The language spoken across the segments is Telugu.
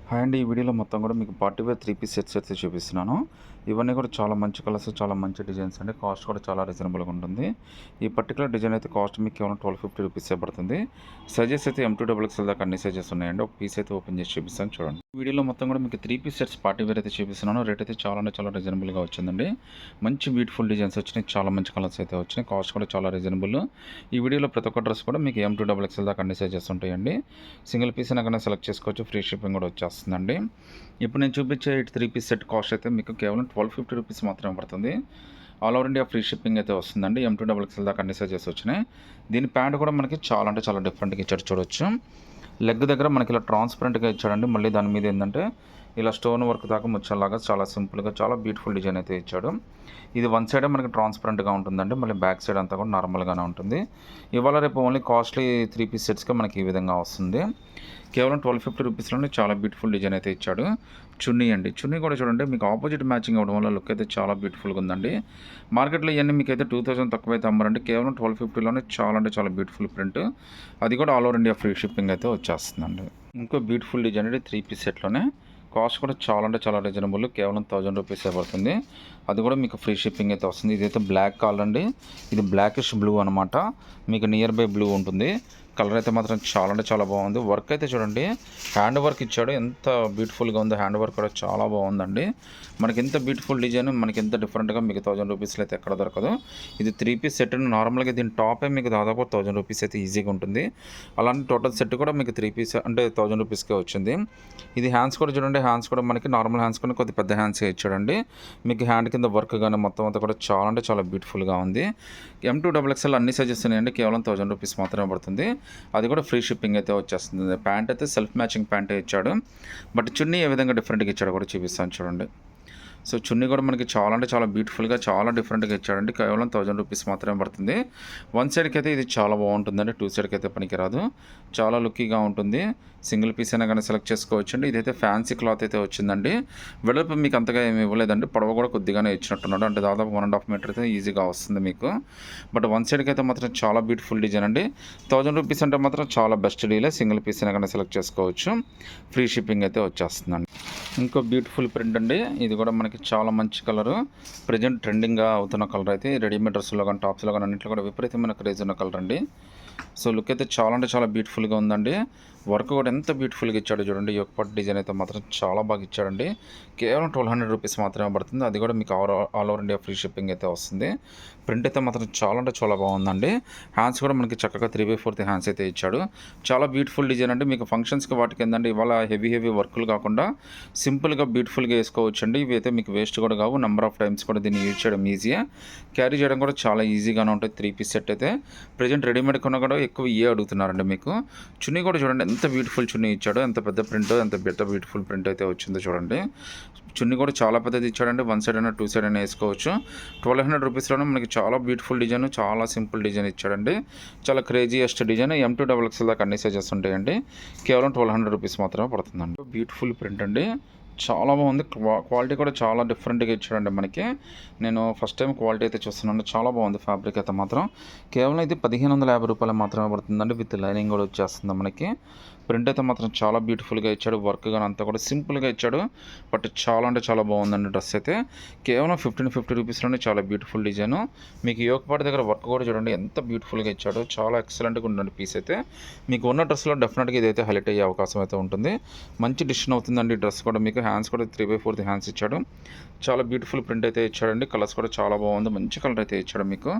హాయ్ అండి. ఈ వీడియోలో మొత్తం కూడా మీకు పార్టీ వేర్ 3 పీస్ సెట్స్ అయితే చూపిస్తున్నాను. ఇవన్నీ కూడా చాలా మంచి కలర్స్, చాలా మంచి డిజైన్స్ అండి. కాస్ట్ కూడా చాలా రీజనబుల్‌గా ఉంటుంది. ఈ పర్టిక్యులర్ డిజైన్ అయితే కాస్ట్ మీకు కేవలం 1250 రూపీసే పడుతుంది. సైజెస్ అయితే M2 XXL దాకా అన్ని సైజెస్ ఉన్నాయండి. ఒక పీస్ అయితే ఓపెన్ చేసి చూపిస్తాను చూడండి. ఈ వీడియోలో మొత్తం కూడా మీకు 3 పీస్ సెట్స్ పార్టీ వేర్ అయితే చూపిస్తున్నాను. రేట్ అయితే చాలా అంటే చాలా రీజనబుల్‌గా వచ్చిందండి. మంచి బ్యూటిఫుల్ డిజైన్స్ వచ్చినాయి. చాలా మంచి కలర్స్ అయితే వచ్చినాయి. కాస్ట్ కూడా చాలా రీజనబుల్. ఈ వీడియోలో ప్రతి ఒక్క డ్రెస్ కూడా మీకు M2 XXL దాకా అన్ని సైజెస్ ఉంటాయండి. సింగిల్ పీస్ అయినా సెలెక్ట్ చేసుకోవచ్చు. ఫ్రీ షిప్పింగ్ కూడా వచ్చేస్తుందండి. ఇప్పుడు నేను చూపించే 3 పీస్ సెట్ కాస్ట్ అయితే మీకు కేవలం 1250 రూపీస్ మాత్రమే పడుతుంది. All over India free shipping అయితే వస్తుందండి. M2 XXL దాకా అన్ని సైజెస్ వచ్చినాయి. దీని ప్యాంట్ కూడా మనకి చాలా అంటే చాలా డిఫరెంట్గా ఇచ్చాడు చూడొచ్చు. లెగ్ దగ్గర మనకి ఇలా ట్రాన్స్పరెంట్గా ఇచ్చాడండి. మళ్ళీ దాని మీద ఏంటంటే ఇలా స్టోన్ వర్క్ దాకా ముచ్చలాగా చాలా సింపుల్గా చాలా బ్యూటిఫుల్ డిజైన్ అయితే ఇచ్చాడు. ఇది వన్ సైడే మనకి ట్రాన్స్పరెంట్గా ఉంటుందండి. మళ్ళీ బ్యాక్ సైడ్ అంతా కూడా నార్మల్గానే ఉంటుంది. ఇవాళ రేపు ఓన్లీ కాస్ట్లీ 3 పీస్ సెట్స్గా మనకి ఈ విధంగా వస్తుంది. కేవలం 1250 రూపీస్లోనే చాలా బ్యూటిఫుల్ డిజైన్ అయితే ఇచ్చాడు. చున్నీ అండి, చున్నీ కూడా చూడండి మీకు ఆపోజిట్ మ్యాచింగ్ అవ్వడం వల్ల లుక్ అయితే చాలా బ్యూటిఫుల్గా ఉందండి. మార్కెట్లో ఇవన్నీ మీకు అయితే 2000 తక్కువైతే అమ్మారంటే కేవలం 1250లోనే చాలా అంటే చాలా బ్యూటిఫుల్ ప్రింట్. అది కూడా all over India free shipping అయితే వచ్చేస్తుందండి. ఇంకో బ్యూటిఫుల్ డిజైన్ అండి 3 పీస్ సెట్లోనే. కాస్ట్ కూడా చాలా అంటే చాలా రీజనబుల్. కేవలం 1000 రూపీసే పడుతుంది. అది కూడా మీకు ఫ్రీ షిప్పింగ్ అయితే వస్తుంది. ఇదైతే బ్లాక్ కలర్ అండి. ఇది బ్లాకిష్ బ్లూ అనమాట. మీకు నియర్ బై బ్లూ ఉంటుంది. కలర్ అయితే మాత్రం చాలా అంటే చాలా బాగుంది. వర్క్ అయితే చూడండి హ్యాండ్ వర్క్ ఇచ్చాడు. ఎంత బ్యూటిఫుల్గా ఉందో. హ్యాండ్ వర్క్ కూడా చాలా బాగుందండి. మనకి ఎంత బ్యూటిఫుల్ డిజైన్, మనకి ఎంత డిఫరెంట్గా మీకు 1000 రూపీస్లో అయితే ఎక్కడ దొరకదు. ఇది 3 పీస్ సెట్. నార్మల్గా దీని టాపే మీకు దాదాపు 1000 రూపీస్ అయితే ఈజీగా ఉంటుంది. అలానే టోటల్ సెట్ కూడా మీకు 3 పీస్ అంటే 1000 రూపీస్కే వచ్చింది. ఇది హ్యాండ్స్ కూడా చూడండి. హ్యాండ్స్ కూడా మనకి నార్మల్ హ్యాండ్స్ కూడా కొద్ది పెద్ద హ్యాండ్సే ఇచ్చాడండి. మీకు హ్యాండ్ కింద వర్క్ కానీ మొత్తం అంతా కూడా చాలా అంటే చాలా బ్యూటిఫుల్గా ఉంది. M2 XXL అన్ని సైజెస్ ఉన్నాయండి. కేవలం 1000 రూపీస్ మాత్రమే పడుతుంది. అది కూడా ఫ్రీ షిప్పింగ్ అయితే వచ్చేస్తుంది. ప్యాంట్ అయితే సెల్ఫ్ మ్యాచింగ్ ప్యాంటే ఇచ్చాడు. బట్ చున్నీ ఏ విధంగా డిఫరెంట్గా ఇచ్చాడో కూడా చూపిస్తాను చూడండి. సో చున్నీ కూడా మనకి చాలా అంటే చాలా బ్యూటిఫుల్గా చాలా డిఫరెంట్గా ఇచ్చాడండి. కేవలం 1000 రూపీస్ మాత్రమే పడుతుంది. వన్ సైడ్కి అయితే ఇది చాలా బాగుంటుందండి. 2 సైడ్కి అయితే పనికిరాదు. చాలా లుక్కీగా ఉంటుంది. సింగిల్ పీస్ అయినా కానీ సెలెక్ట్ చేసుకోవచ్చండి. ఇదైతే ఫ్యాన్సీ క్లాత్ అయితే వచ్చిందండి. వెడల్పు మీకు అంతగా ఏమి ఇవ్వలేదండి. పొడవు కూడా కొద్దిగానే ఇచ్చినట్టున్నాడు. అంటే దాదాపు 1.5 మీటర్ అయితే ఈజీగా వస్తుంది మీకు. బట్ వన్ సైడ్కి అయితే మాత్రం చాలా బ్యూటిఫుల్ డిజైన్ అండి. 1000 రూపీస్ అంటే మాత్రం చాలా బెస్ట్ డీలే. సింగిల్ పీస్ అయినా కానీ సెలెక్ట్ చేసుకోవచ్చు. ఫ్రీ షిప్పింగ్ అయితే వచ్చేస్తుందండి. ఇంకో బ్యూటిఫుల్ ప్రింట్ అండి. ఇది కూడా మనకి చాలా మంచి కలరు. ప్రజెంట్ ట్రెండింగ్గా అవుతున్న కలర్ అయితే రెడీమేడ్ డ్రెస్సులో కానీ టాప్స్లో కానీ అన్నింటిలో కూడా విపరీతమైన క్రేజ్ ఉన్న కలర్ అండి. సో లుక్ అయితే చాలా అంటే చాలా బ్యూటిఫుల్గా ఉందండి. వర్క్ కూడా ఎంత బ్యూటిఫుల్గా ఇచ్చాడు చూడండి. ఈ యొక్క డిజైన్ అయితే మాత్రం చాలా బాగా ఇచ్చాడండి. కేవలం 1200 రూపీస్ మాత్రమే పడుతుంది. అది కూడా మీకు all over India free shipping అయితే వస్తుంది. ప్రింట్ అయితే మాత్రం చాలా అంటే చాలా బాగుందండి. హ్యాండ్స్ కూడా మనకి చక్కగా 3/4 హ్యాండ్స్ అయితే ఇచ్చాడు. చాలా బ్యూటిఫుల్ డిజైన్ అండి. మీకు ఫంక్షన్స్కి వాటికి ఏంటంటే ఇవాళ హెవీ వర్కులు కాకుండా సింపుల్గా బ్యూటిఫుల్గా వేసుకోవచ్చండి. ఇవి అయితే మీకు వేస్ట్ కూడా కావు. నెంబర్ ఆఫ్ టైమ్స్ కూడా దీన్ని యూజ్ చేయడం ఈజీగా, క్యారీ చేయడం కూడా చాలా ఈజీగానే ఉంటుంది. 3 పీస్ సెట్ అయితే ప్రజెంట్ రెడీమేడ్ కొన్నా కూడా ఎక్కువ అడుగుతున్నారండి మీకు. చున్నీ కూడా చూడండి ఎంత బ్యూటిఫుల్ చున్నీ ఇచ్చాడో. ఎంత పెద్ద ప్రింట్, ఎంత బ్యూటిఫుల్ ప్రింట్ అయితే వచ్చిందో చూడండి. చున్నీ కూడా చాలా పెద్దది ఇచ్చాడండి. వన్ సైడ్ అయినా 2 సైడ్ అయినా వేసుకోవచ్చు. 1200 రూపీస్లోనే మనకి చాలా బ్యూటిఫుల్ డిజైన్, చాలా సింపుల్ డిజైన్ ఇచ్చాడండి. చాలా క్రేజీయెస్ట్ డిజైన్. M2 XXL దాకా అన్ని సైజెస్ ఉంటాయండి. కేవలం 1200 రూపీస్ మాత్రమే పడుతుందండి. బ్యూటిఫుల్ ప్రింట్ అండి. చాలా బాగుంది. క్వాలిటీ కూడా చాలా డిఫరెంట్గా ఇచ్చాడండి మనకి. నేను ఫస్ట్ టైం క్వాలిటీ అయితే చూస్తున్నాను. చాలా బాగుంది ఫ్యాబ్రిక్ అయితే మాత్రం. కేవలం ఇది 1550 రూపాయలు మాత్రమే పడుతుందండి. విత్ లైనింగ్ కూడా వచ్చేస్తుంది మనకి. ప్రింట్ అయితే మాత్రం చాలా బ్యూటిఫుల్గా ఇచ్చాడు. వర్క్ కానీ అంతా కూడా సింపుల్గా ఇచ్చాడు. బట్ చాలా అంటే చాలా బాగుందండి డ్రెస్ అయితే. కేవలం 1550 రూపీస్లోనే చాలా బ్యూటిఫుల్ డిజైన్. మీకు యోగపాటి దగ్గర వర్క్ కూడా చూడండి ఎంత బ్యూటిఫుల్గా ఇచ్చాడు. చాలా ఎక్సలెంట్గా ఉందండి పీస్ అయితే. మీకు ఉన్న డ్రెస్లో డెఫినెట్గా ఇదైతే హైలైట్ అయ్యే అవకాశం అయితే ఉంటుంది. మంచి డిసిషన్ అవుతుందండి డ్రెస్ కూడా. మీకు హ్యాండ్స్ కూడా 3/4 హ్యాండ్స్ ఇచ్చాడు. చాలా బ్యూటిఫుల్ ప్రింట్ అయితే ఇచ్చాడండి. కలర్స్ కూడా చాలా బాగుంది. మంచి కలర్ అయితే ఇచ్చాడు మీకు.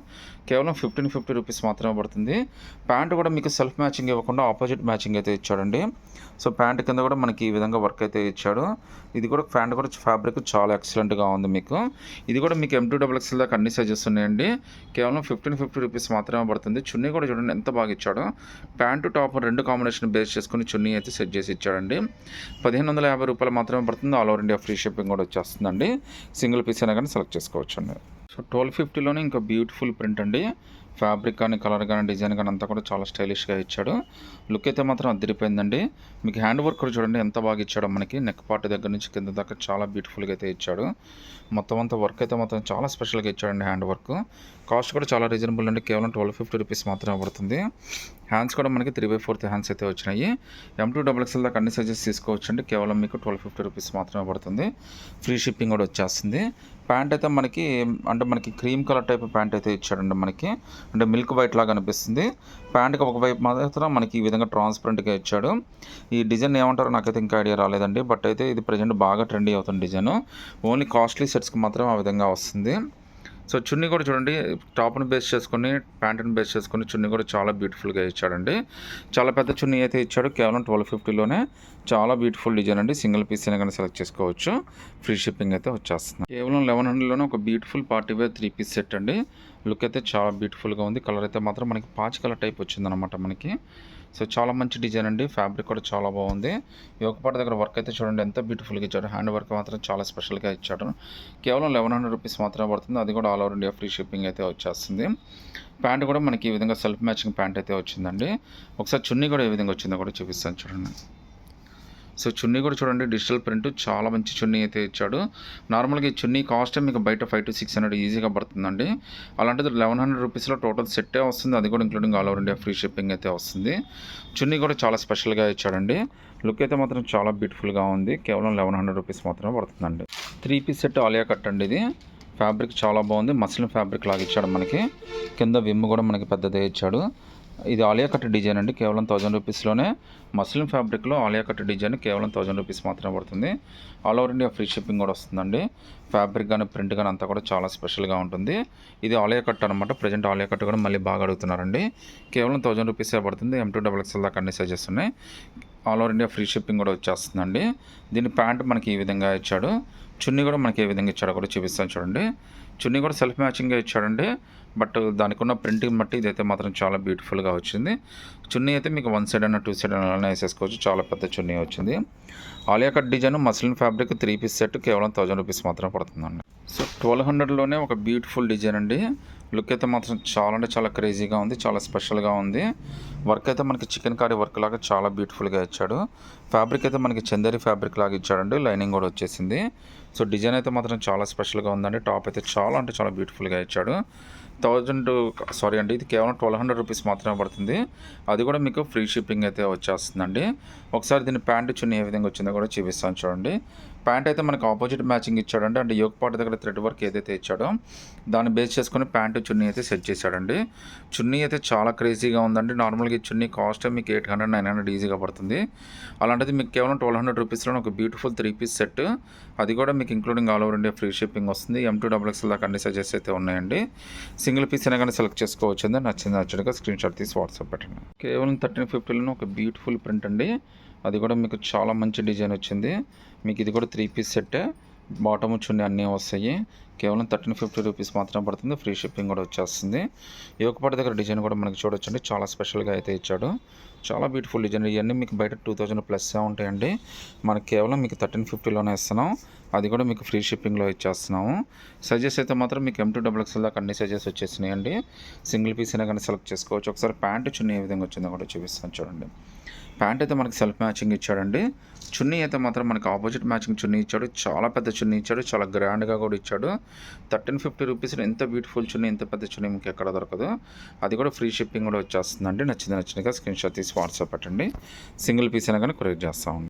కేవలం 1550 రూపీస్ మాత్రమే పడుతుంది. ప్యాంట్ కూడా మీకు సెల్ఫ్ మ్యాచింగ్ ఇవ్వకుండా ఆపోజిట్ మ్యాచింగ్ అయితే ఇచ్చాడండి. సో ప్యాంట్ కింద కూడా మనకి ఈ విధంగా వర్క్ అయితే ఇచ్చాడు. ఇది కూడా ప్యాంట్ కూడా ఫ్యాబ్రిక్ చాలా ఎక్సలెంట్గా ఉంది మీకు. ఇది కూడా మీకు M2 XXL దాకా అన్ని సైజెస్ ఉన్నాయండి. కేవలం 1550 రూపీస్ మాత్రమే పడుతుంది. చున్నీ కూడా చూడండి ఎంత బాగా ఇచ్చాడో. ప్యాంటు టాప్ రెండు కాంబినేషన్ బేస్ చేసుకుని చున్నీ అయితే సెట్ చేసి ఇచ్చాడండి. 1550 రూపాయలు మాత్రమే పడుతుంది. All over India free shipping కూడా వచ్చేస్తుందండి. సింగిల్ పీస్ అయినా కానీ సెలెక్ట్ చేసుకోవచ్చు అండి. సో 1250లోనే ఇంకా బ్యూటిఫుల్ ప్రింట్ అండి. ఫ్యాబ్రిక్ కానీ కలర్ కానీ డిజైన్ కానీ అంతా కూడా చాలా స్టైలిష్గా ఇచ్చాడు. లుక్ అయితే మాత్రం అదిరిపోయిందండి. మీకు హ్యాండ్ వర్క్ కూడా చూడండి ఎంత బాగా ఇచ్చాడో. మనకి నెక్ పార్ట్ దగ్గర నుంచి కింద దాకా చాలా బ్యూటిఫుల్గా అయితే ఇచ్చాడు. మొత్తం అంతా వర్క్ అయితే మాత్రం చాలా స్పెషల్గా ఇచ్చాడండి హ్యాండ్ వర్క్. కాస్ట్ కూడా చాలా రీజనబుల్ అండి. కేవలం 1250 రూపీస్ మాత్రమే పడుతుంది. హ్యాండ్స్ కూడా మనకి 3/4 హ్యాండ్స్ అయితే వచ్చినాయి. M2XXL దాకా అన్ని సైజెస్ తీసుకోవచ్చు అండి. కేవలం మీకు 1250 రూపీస్ మాత్రమే పడుతుంది. ఫ్రీ షిప్పింగ్ కూడా వచ్చేస్తుంది. ప్యాంట్ అయితే మనకి క్రీమ్ కలర్ టైప్ ప్యాంట్ అయితే ఇచ్చాడండి మనకి. అంటే మిల్క్ వైట్ లాగా అనిపిస్తుంది. ప్యాంట్కి ఒకవైపు మాత్రం మనకి ఈ విధంగా ట్రాన్స్పరెంట్గా ఇచ్చాడు. ఈ డిజైన్ ఏమంటారో నాకైతే ఇంకా ఐడియా రాలేదండి. బట్ అయితే ఇది ప్రజెంట్ బాగా ట్రెండీ అవుతుంది డిజైన్. ఓన్లీ కాస్ట్లీ సెట్స్కి మాత్రం ఆ విధంగా వస్తుంది. సో చున్నీ కూడా చూడండి, టాప్ని బేస్ చేసుకొని ప్యాంట్ని బేస్ చేసుకొని చున్నీ కూడా చాలా బ్యూటిఫుల్గా ఇచ్చాడండి. చాలా పెద్ద చున్నీ అయితే ఇచ్చాడు. కేవలం 1250లోనే చాలా బ్యూటిఫుల్ డిజైన్ అండి. సింగిల్ పీస్ అయినా కానీ సెలెక్ట్ చేసుకోవచ్చు. ఫ్రీ షిప్పింగ్ అయితే వచ్చేస్తుంది. కేవలం 1100లోనే ఒక beautiful party wear 3 piece set అండి. లుక్ అయితే చాలా బ్యూటిఫుల్గా ఉంది. కలర్ అయితే మాత్రం మనకి పాచ్ కలర్ టైప్ వచ్చిందనమాట మనకి. సో చాలా మంచి డిజైన్ అండి. ఫ్యాబ్రిక్ కూడా చాలా బాగుంది. ఈ ఒక పాట దగ్గర వర్క్ అయితే చూడండి ఎంత బ్యూటిఫుల్గా ఇచ్చాడు. హ్యాండ్ వర్క్ మాత్రం చాలా స్పెషల్గా ఇచ్చాడు. కేవలం 1100 రూపీస్ మాత్రమే పడుతుంది. అది కూడా all over India free shipping అయితే వచ్చేస్తుంది. ప్యాంట్ కూడా మనకి ఈ విధంగా సెల్ఫ్ మ్యాచింగ్ ప్యాంట్ అయితే వచ్చిందండి. ఒకసారి చున్నీ కూడా ఏ విధంగా వచ్చిందో కూడా చూపిస్తాను చూడండి. సో చున్నీ కూడా చూడండి, డిజిటల్ ప్రింట్ చాలా మంచి చున్నీ అయితే ఇచ్చాడు. నార్మల్గా ఈ చున్నీ కాస్ట్ మీకు బయట 500 to 600 ఈజీగా పడుతుందండి. అలాంటిది 1100 రూపీస్లో టోటల్ సెట్టే వస్తుంది. అది కూడా including all over India free shipping అయితే వస్తుంది. చున్నీ కూడా చాలా స్పెషల్గా ఇచ్చాడండి. లుక్ అయితే మాత్రం చాలా బ్యూటిఫుల్గా ఉంది. కేవలం 1100 రూపీస్ మాత్రమే పడుతుందండి. 3 పీస్ సెట్ ఆలియా కట్ అండి. ఇది ఫ్యాబ్రిక్ చాలా బాగుంది. మస్లిన్ ఫ్యాబ్రిక్ లాగా ఇచ్చాడు మనకి. కింద విమ్ కూడా మనకి పెద్దదే ఇచ్చాడు. ఇది ఆలియా కట్ డిజైన్ అండి. కేవలం 1000 రూపీస్లోనే మస్లిన్ ఫ్యాబ్రిక్లో ఆలియా కట్ డిజైన్ కేవలం 1000 రూపీస్ మాత్రమే పడుతుంది. All over India free shipping కూడా వస్తుందండి. ఫ్యాబ్రిక్ కానీ ప్రింట్ కానీ అంతా కూడా చాలా స్పెషల్గా ఉంటుంది. ఇది ఆలియా కట్ అనమాట. ప్రజెంట్ ఆలియా కట్ కూడా మళ్ళీ బాగా అడుగుతున్నారండి. కేవలం 1000 రూపీసే పడుతుంది. M2XXL దాకా అన్ని సైజెస్ ఉన్నాయి. All over India free shipping కూడా వచ్చేస్తుందండి. దీని ప్యాంట్ మనకి ఈ విధంగా ఇచ్చాడు. చున్నీ కూడా మనకి ఏ విధంగా ఇచ్చాడో కూడా చూపిస్తాను చూడండి. చున్నీ కూడా సెల్ఫ్ మ్యాచింగ్గా ఇచ్చాడండి. బట్ దానికి ఉన్న ప్రింటింగ్ బట్టి ఇదైతే మాత్రం చాలా బ్యూటిఫుల్గా వచ్చింది. చున్నీ అయితే మీకు 1 సైడ్ అయినా 2 సైడ్ అయినా వేసేసుకోవచ్చు. చాలా పెద్ద చున్నీ వచ్చింది. Alia cut design muslin fabric 3 piece set కేవలం 1000 రూపీస్ మాత్రం పడుతుందండి. సో 1200లోనే ఒక బ్యూటిఫుల్ డిజైన్ అండి. లుక్ అయితే మాత్రం చాలా అంటే చాలా క్రేజీగా ఉంది. చాలా స్పెషల్గా ఉంది. వర్క్ అయితే మనకి చికెన్ కారీ వర్క్ లాగా చాలా బ్యూటిఫుల్గా ఇచ్చాడు. ఫ్యాబ్రిక్ అయితే మనకి చందేరి ఫ్యాబ్రిక్ లాగా ఇచ్చాడండి. లైనింగ్ కూడా వచ్చేసింది. సో డిజైన్ అయితే మాత్రం చాలా స్పెషల్గా ఉందండి. టాప్ అయితే చాలా అంటే చాలా బ్యూటిఫుల్గా ఇచ్చాడు. ఇది కేవలం 1200 రూపీస్ మాత్రమే పడుతుంది. అది కూడా మీకు ఫ్రీ షిప్పింగ్ అయితే వచ్చేస్తుందండి. ఒకసారి దీని ప్యాంటు చున్నీ ఏ విధంగా వచ్చిందో కూడా చూపిస్తాను చూడండి. ప్యాంట్ అయితే మనకి ఆపోజిట్ మ్యాచింగ్ ఇచ్చాడండి. అంటే యోక్ పార్ట్ దగ్గర థ్రెడ్ వర్క్ ఏదైతే ఇచ్చాడో దాన్ని బేస్ చేసుకొని ప్యాంటు చున్నీ అయితే సెట్ చేశాడండి. చున్నీ అయితే చాలా క్రేజీగా ఉందండి. నార్మల్గా ఈ చున్నీ కాస్ట్ మీకు 800, 900 ఈజీగా పడుతుంది. అలాంటిది మీకు కేవలం 1200 రూపీస్లో ఒక బ్యూటిఫుల్ 3 పీస్ సెట్. అది కూడా మీకు including all over India free shipping వస్తుంది. M2XXL దాకా అన్ని సైజెస్ అయితే ఉన్నాయండి. సింగిల్ పీస్ అయినా కానీ సెలెక్ట్ చేసుకోవచ్చు. నచ్చినట్టుగా స్క్రీన్ షాట్ తీసి వాట్సాప్ పెట్టండి. కేవలం 1350లోనే ఒక బ్యూటిఫుల్ ప్రింట్ అండి. అది కూడా మీకు చాలా మంచి డిజైన్ వచ్చింది. మీకు ఇది కూడా 3 పీస్ సెట్. బాటమ్ చున్నీ అన్నీ వస్తాయి. కేవలం 1350 రూపీస్ మాత్రం పడుతుంది. ఫ్రీ షిప్పింగ్ కూడా వచ్చేస్తుంది. ఈ ఒక పాట దగ్గర డిజైన్ కూడా మనకి చూడొచ్చండి. చాలా స్పెషల్గా అయితే ఇచ్చాడు. చాలా బ్యూటిఫుల్ డిజైన్. ఇవన్నీ మీకు బయట 2000 ప్లస్ ఉంటాయండి. మనకి కేవలం మీకు 1350లోనే ఇస్తున్నాం. అది కూడా మీకు ఫ్రీ షిప్పింగ్లో ఇచ్చేస్తున్నాము. సైజెస్ అయితే మాత్రం మీకు M2XXL దాకా అన్ని సైజెస్ వచ్చేసినాయండి. సింగిల్ పీస్ అయినా కానీ సెలెక్ట్ చేసుకోవచ్చు. ఒకసారి ప్యాంటు చున్నీ ఏ విధంగా వచ్చిందో కూడా చూపిస్తాను చూడండి. ప్యాంట్ అయితే మనకి సెల్ఫ్ మ్యాచింగ్ ఇచ్చాడండి. చున్నీ అయితే మాత్రం మనకి ఆపోజిట్ మ్యాచింగ్ చున్నీ ఇచ్చాడు. చాలా పెద్ద చున్నీ ఇచ్చాడు. చాలా గ్రాండ్గా కూడా ఇచ్చాడు. 1350 రూపీస్లో ఎంత బ్యూటిఫుల్ చున్నీ, ఎంత పెద్ద చున్నీ మీకు ఎక్కడ దొరకదు. అది కూడా ఫ్రీ షిప్పింగ్ కూడా వచ్చేస్తుందండి. నచ్చినగా స్క్రీన్ షాట్ తీసి వాట్సాప్ పెట్టండి. సింగిల్ పీస్ అయినా కానీ కొరియర్ చేస్తామండి.